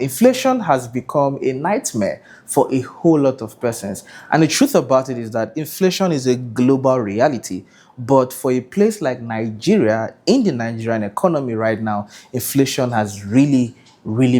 Inflation has become a nightmare for a whole lot of persons. And the truth about it is that inflation is a global reality. But for a place like Nigeria, in the Nigerian economy right now, inflation has really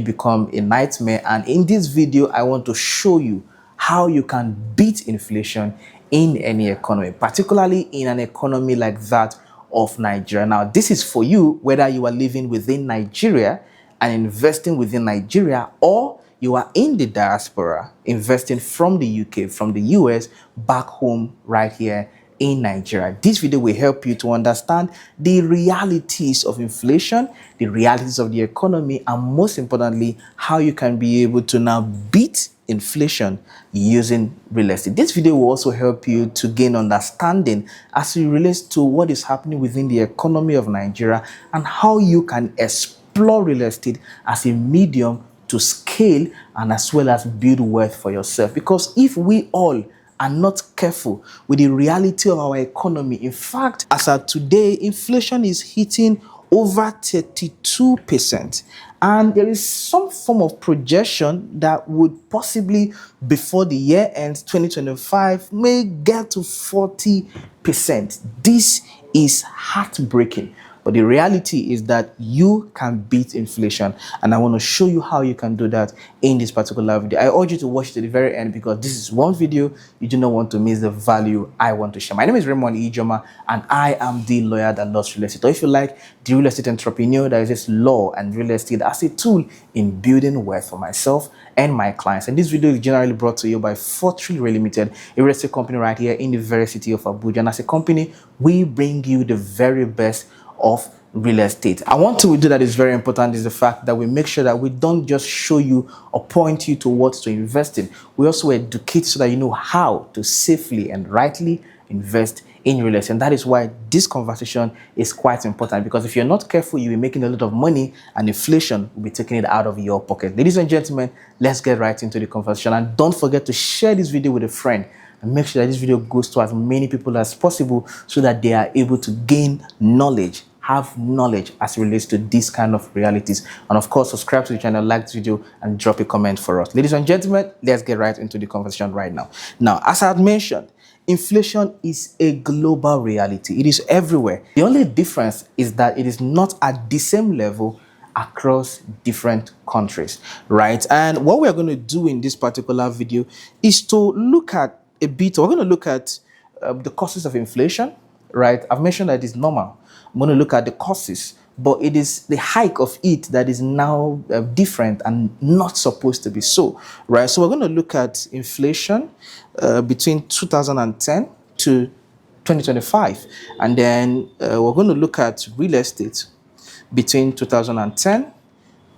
become a nightmare. And in this video, I want to show you how you can beat inflation in any economy, particularly in an economy like that of Nigeria. Now, this is for you, whether you are living within Nigeria and investing within Nigeria, or you are in the diaspora investing from the UK, from the US, back home right here in Nigeria. This video will help you to understand the realities of inflation, the realities of the economy, and most importantly, how you can be able to now beat inflation using real estate. This video will also help you to gain understanding as it relates to what is happening within the economy of Nigeria and how you can explore real estate as a medium to scale and as well as build wealth for yourself. Because if we all are not careful with the reality of our economy, in fact, as of today, inflation is hitting over 32%. And there is some form of projection that would possibly, before the year ends 2025, may get to 40%. This is heartbreaking. But the reality is that you can beat inflation. And I want to show you how you can do that in this particular video. I urge you to watch to the very end because this is one video you do not want to miss the value I want to share. My name is Raymond Ijoma and I am the lawyer that loves real estate. Or if you like, the real estate entrepreneur that uses law and real estate as a tool in building wealth for myself and my clients. And this video is generally brought to you by Fortreal Rei Ltd, a real estate company right here in the very city of Abuja. And as a company, we bring you the very best of real estate. And one thing we do that is very important is the fact that we make sure that we don't just show you or point you to what to invest in. We also educate so that you know how to safely and rightly invest in real estate. And that is why this conversation is quite important, because if you're not careful, you'll be making a lot of money and inflation will be taking it out of your pocket. Ladies and gentlemen, let's get right into the conversation. And don't forget to share this video with a friend and make sure that this video goes to as many people as possible so that they are able to gain knowledge, have knowledge as it relates to these kind of realities. And of course, subscribe to the channel, like this video, and drop a comment for us. Ladies and gentlemen, let's get right into the conversation right now. Now, as I had mentioned, inflation is a global reality. It is everywhere. The only difference is that it is not at the same level across different countries, right? And what we're going to do in this particular video is to look at we're going to look at the causes of inflation, right? I've mentioned that it's normal. I'm going to look at the causes, but it is the hike of it that is now different and not supposed to be so, right? So we're going to look at inflation between 2010 to 2025. And then we're going to look at real estate between 2010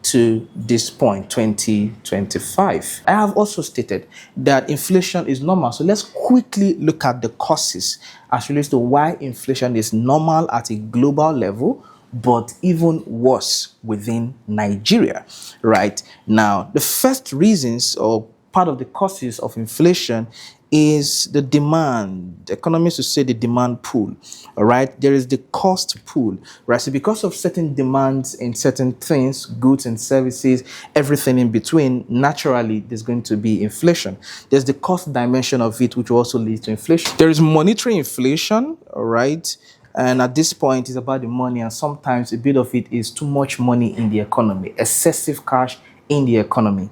to this point, 2025. I have also stated that inflation is normal. So let's quickly look at the causes as relates to why inflation is normal at a global level, but even worse within Nigeria, right? Now, the first reasons or part of the causes of inflation is the demand. Economists will say the demand pool, all right? There is the cost pool, right? So because of certain demands in certain things, goods and services, everything in between, naturally, there's going to be inflation. There's the cost dimension of it, which will also lead to inflation. There is monetary inflation, all right? And at this point, it's about the money, and sometimes a bit of it is too much money in the economy, excessive cash in the economy.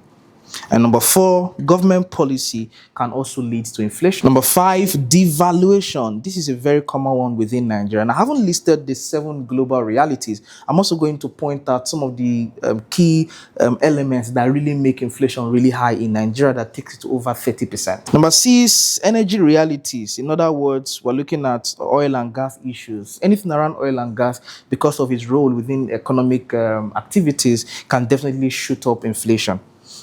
And number 4, government policy can also lead to inflation. Number 5, devaluation. This is a very common one within Nigeria. And I haven't listed the 7 global realities. I'm also going to point out some of the key elements that really make inflation really high in Nigeria, that takes it to over 30%. Number 6, energy realities. In other words, we're looking at oil and gas issues. Anything around oil and gas, because of its role within economic activities, can definitely shoot up inflation.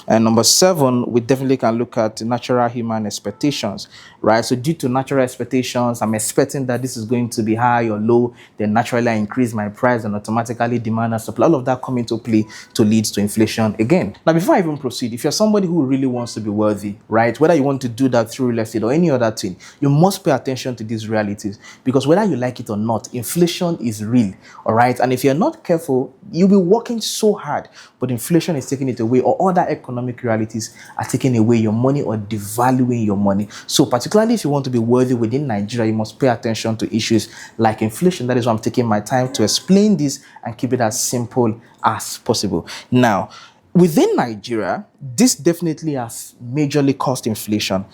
And number 7, we definitely can look at natural human expectations, right? So due to natural expectations, I'm expecting that this is going to be high or low, then naturally I increase my price and automatically demand and supply. All of that come into play to lead to inflation again. Now, before I even proceed, if you're somebody who really wants to be wealthy, right, whether you want to do that through real estate or any other thing, you must pay attention to these realities, because whether you like it or not, inflation is real, all right? And if you're not careful, you'll be working so hard, but inflation is taking it away, or other economic realities are taking away your money or devaluing your money. So particularly if you want to be wealthy within Nigeria, you must pay attention to issues like inflation. That is why I'm taking my time to explain this and keep it as simple as possible. Now, within Nigeria, this definitely has majorly caused inflation.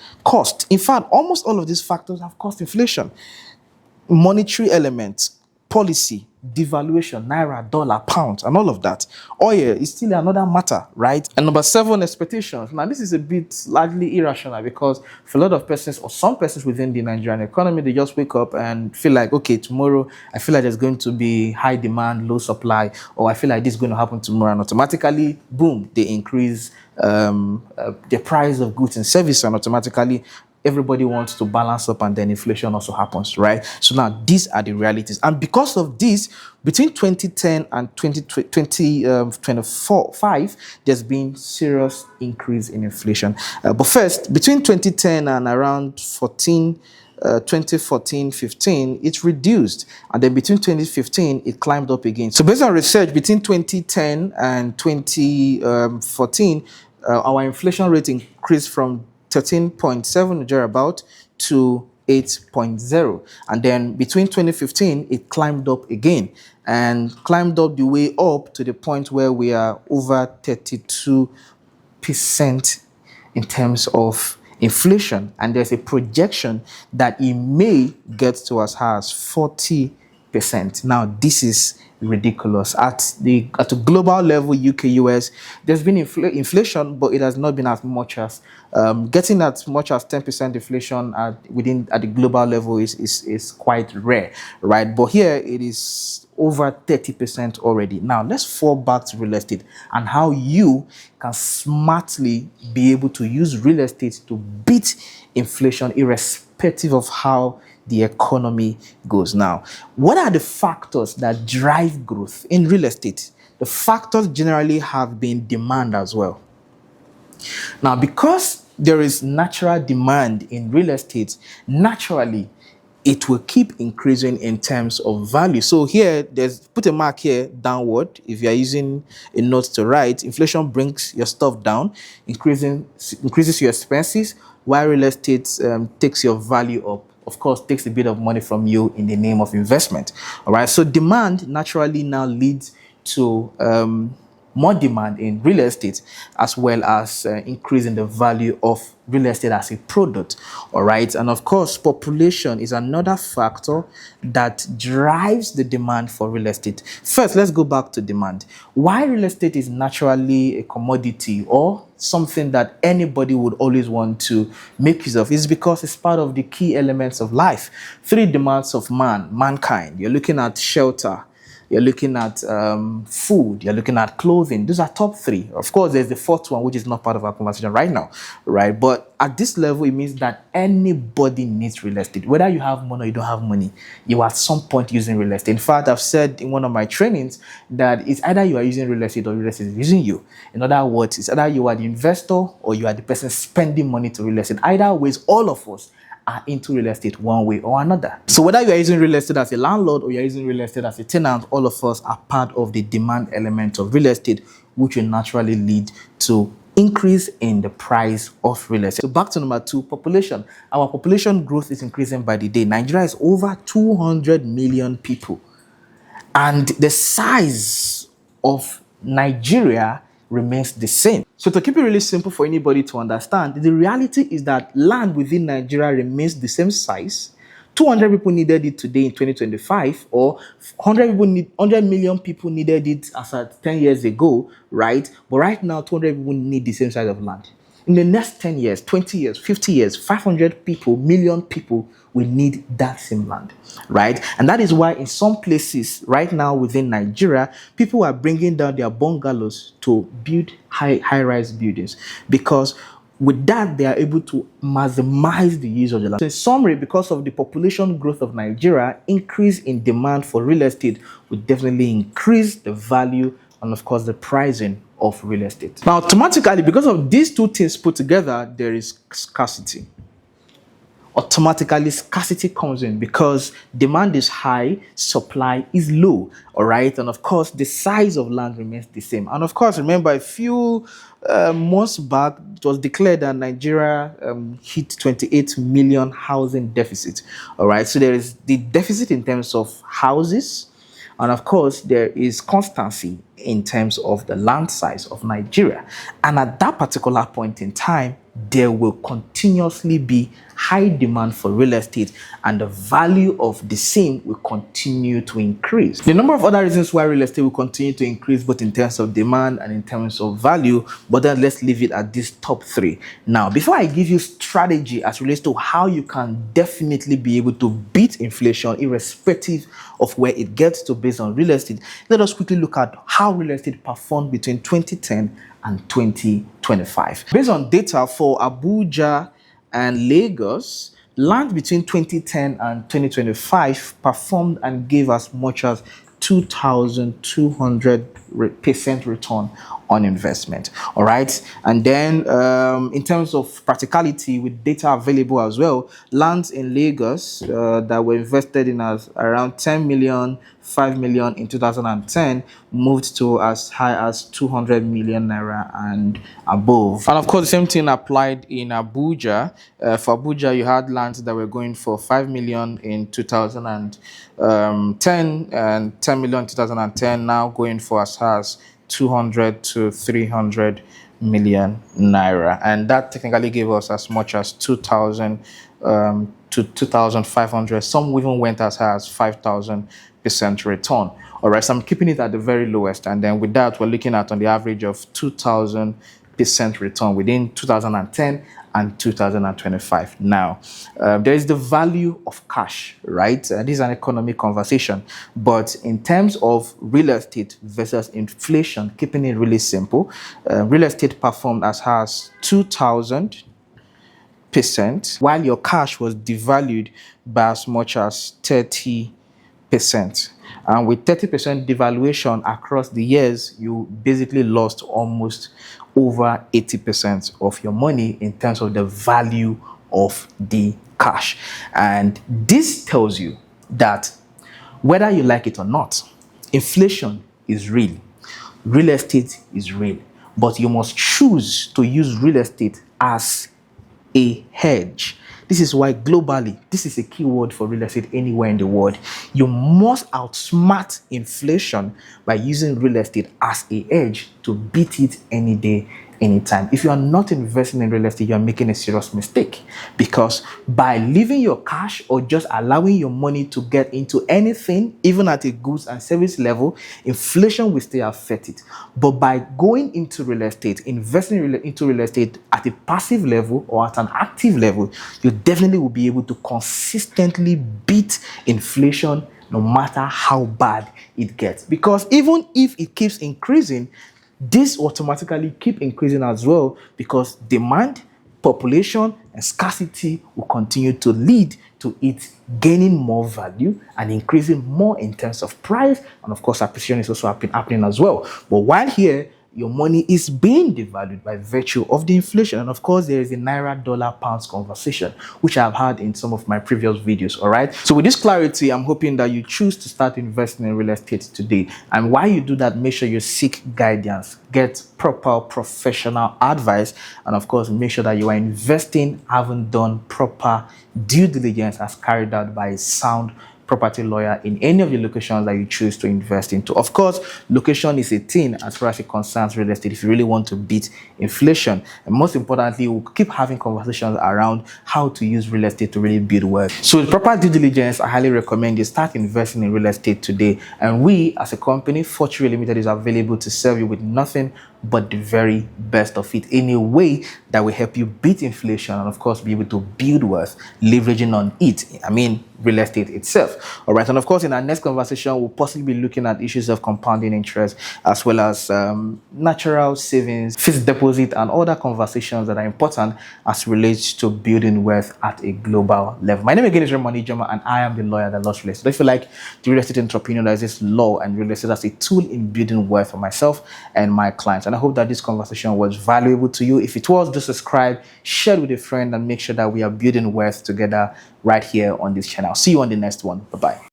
In fact, almost all of these factors have caused inflation. Monetary elements, policy, devaluation, naira, dollar, pound, and all of that. Oil is still another matter, right? And number 7, expectations. Now, this is a bit largely irrational, because for a lot of persons or some persons within the Nigerian economy, they just wake up and feel like, okay, tomorrow I feel like there's going to be high demand, low supply, or I feel like this is going to happen tomorrow, and automatically, boom, they increase the price of goods and services, and automatically everybody wants to balance up, and then inflation also happens, right? So now these are the realities. And because of this, between 2010 and 2025, there's been serious increase in inflation. But first, between 2010 and around 2014-15, it reduced, and then between 2015 it climbed up again. So based on research, between 2010 and 2014, our inflation rate increased from 13.7 thereabout to 8.0, and then between 2015 it climbed up again, and climbed up the way up to the point where we are over 32% in terms of inflation, and there's a projection that it may get to as high as 40%. Now, this is ridiculous. At a global level, UK, US, there's been inflation, but it has not been as much as getting as much as 10% inflation at the global level is quite rare, right? But here it is over 30% already. Now, let's fall back to real estate and how you can smartly be able to use real estate to beat inflation irrespective of how the economy goes. Now, what are the factors that drive growth in real estate? The factors generally have been demand as well. Now, because there is natural demand in real estate, naturally, it will keep increasing in terms of value. So here, put a mark here downward. If you are using a note to write, inflation brings your stuff down, increases your expenses, while real estate takes your value up. Of course, takes a bit of money from you in the name of investment. All right. So demand naturally now leads to more demand in real estate, as well as increasing the value of real estate as a product. All right. And of course, population is another factor that drives the demand for real estate. First, let's go back to demand. Why real estate is naturally a commodity or something that anybody would always want to make use of is because it's part of the key elements of life. 3 demands of mankind. You're looking at shelter, you're looking at food, you're looking at clothing. Those are top 3. Of course, there's the 4th one, which is not part of our conversation right now, right? But at this level, it means that anybody needs real estate. Whether you have money or you don't have money, you are at some point using real estate. In fact, I've said in one of my trainings that it's either you are using real estate or real estate is using you. In other words, it's either you are the investor or you are the person spending money to real estate. Either ways, all of us are into real estate one way or another. So whether you are using real estate as a landlord or you're using real estate as a tenant, all of us are part of the demand element of real estate, which will naturally lead to increase in the price of real estate. So back to number 2, population. Our population growth is increasing by the day. Nigeria is over 200 million people, and the size of Nigeria remains the same. So to keep it really simple for anybody to understand, the reality is that land within Nigeria remains the same size. 200 people needed it today in 2025, or 100 million people needed it as at 10 years ago, right? But right now, 200 people need the same size of land. In the next 10 years, 20 years, 50 years, 500 people, million people will need that same land, right? And that is why in some places right now within Nigeria, people are bringing down their bungalows to build high-rise buildings, because with that, they are able to maximize the use of the land. So in summary, because of the population growth of Nigeria, increase in demand for real estate will definitely increase the value and, of course, the pricing of real estate. Now, automatically, because of these two things put together, there is scarcity. Automatically, scarcity comes in because demand is high, supply is low, all right? And of course, the size of land remains the same. And of course, remember, a few months back, it was declared that Nigeria hit 28 million housing deficit, all right? So there is the deficit in terms of houses, and of course, there is constancy in terms of the land size of Nigeria. And at that particular point in time, there will continuously be high demand for real estate, and the value of the same will continue to increase. The number of other reasons why real estate will continue to increase, both in terms of demand and in terms of value, but then let's leave it at these top three. Now, before I give you strategy as relates to how you can definitely be able to beat inflation irrespective of where it gets to based on real estate, let us quickly look at how real estate performed between 2010 and 2025. Based on data for Abuja and Lagos, land between 2010 and 2025 performed and gave as much as 2,200% return on investment. All right. And then in terms of practicality, with data available as well, lands in Lagos that were invested in as around 10 million, 5 million in 2010 moved to as high as 200 million naira and above. And of course, the same thing applied in Abuja. For Abuja, you had lands that were going for 5 million in 2010 and 10 million in 2010, now going for as high as 200 to 300 million naira. And that technically gave us as much as 2,000 to 2,500. Some even went as high as 5,000% return. All right, so I'm keeping it at the very lowest. And then with that, we're looking at on the average of 2,000% return within 2010 and 2025. Now, there is the value of cash, right? This is an economic conversation, but in terms of real estate versus inflation, keeping it really simple, real estate performed as high as 2,000%, while your cash was devalued by as much as 30%. And with 30% devaluation across the years, you basically lost almost over 80% of your money in terms of the value of the cash. And this tells you that whether you like it or not, inflation is real. Real estate is real. But you must choose to use real estate as a hedge. This is why globally, this is a key word for real estate anywhere in the world. You must outsmart inflation by using real estate as a hedge to beat it any day, anytime. If you are not investing in real estate, you are making a serious mistake, because by leaving your cash or just allowing your money to get into anything, even at a goods and service level, inflation will still affect it. But by going into real estate, investing into real estate at a passive level or at an active level, you definitely will be able to consistently beat inflation no matter how bad it gets. Because even if it keeps increasing, this automatically keep increasing as well, because demand, population, and scarcity will continue to lead to it gaining more value and increasing more in terms of price. And of course, appreciation is also happening as well. But while here, your money is being devalued by virtue of the inflation. And of course, there is a Naira dollar pounds conversation, which I've had in some of my previous videos. All right. So with this clarity, I'm hoping that you choose to start investing in real estate today. And while you do that, make sure you seek guidance, get proper professional advice, and of course, make sure that you are investing, having done proper due diligence as carried out by a sound property lawyer in any of the locations that you choose to invest into. Of course, location is a thing as far as it concerns real estate if you really want to beat inflation. And most importantly, we'll keep having conversations around how to use real estate to really build wealth. So with proper due diligence, I highly recommend you start investing in real estate today. And we, as a company, Fortreal Rei Ltd, is available to serve you with nothing but the very best of it in a way that will help you beat inflation and, of course, be able to build wealth, leveraging on it. I mean, real estate itself. All right. And, of course, in our next conversation, we'll possibly be looking at issues of compounding interest as well as natural savings, fixed deposit, and other conversations that are important as relates to building wealth at a global level. My name again is Ramani Joma, and I am the lawyer that loves real estate. So if you like the real estate entrepreneur that is this law and real estate as a tool in building wealth for myself and my clients. And I hope that this conversation was valuable to you. If it was, do subscribe, share it with a friend, and make sure that we are building wealth together right here on this channel. See you on the next one. Bye-bye.